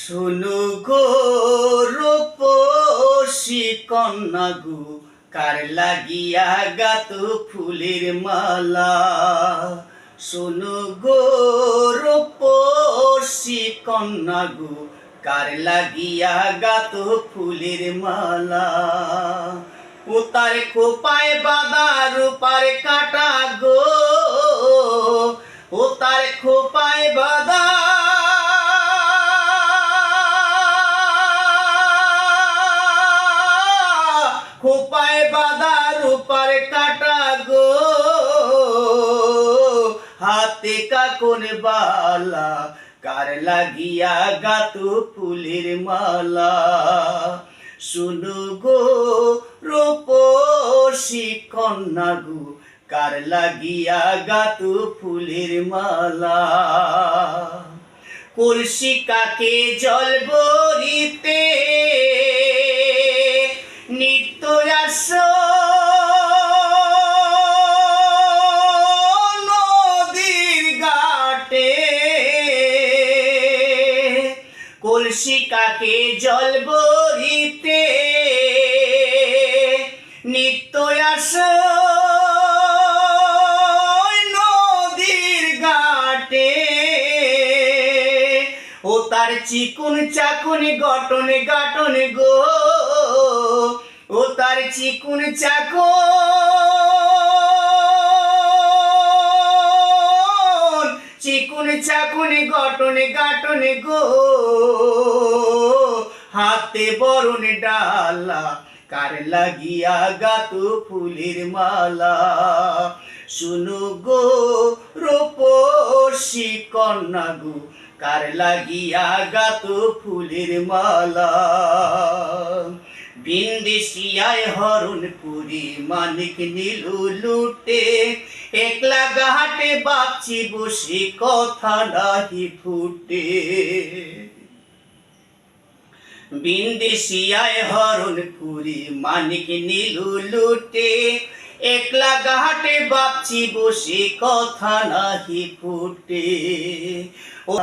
শোনো গো রূপসী কন্যা গো, কার লাগিয়া গাত ফুলের মালা। শোনো গো রূপসী কন্যা গো, কার লাগিয়া গাত ফুলের মালা। ও তার খোপায় বাঁধা রূপার কাটা গো, ও তার খোপায় বাঁধা খোপায় বাঁধা রূপার কাটা গো, হাতে কাকন বালা, কার লাগিয়া গাত ফুলের মালা। শুনো গো রূপসী কন্যা গো, কার লাগিয়া গাত ফুলের মালা। কলসি কাকে জল ভরিতে নিত্য আসো নদীর ঘাটে। কলসি কাকে জল ভরিতে নিত্য আসো নদীর ঘাটে। ও তার চিকুন চাকুন গঠন গাঠন গো, ও তার চিকুন চাকুন গঠন গাঠন গো, হাতে বরণ ডালা, কার লাগিয়া গাত ফুলের মালা। শুনো গো রূপসী কন্যা গো, কার লাগিয়া গাত ফুলের মালা। বিন্দিশিয়ায় হরণপুরি মানিক নীলু লুটে, একলা ঘাটে বাপচি বসে কথা নাহি ফুটে। বিন্দিশিয়ায় হরণপুরি মানিক নীলু লুটে, একলা ঘাটে বাপচি বসে কথা নাহি ফুটে। ও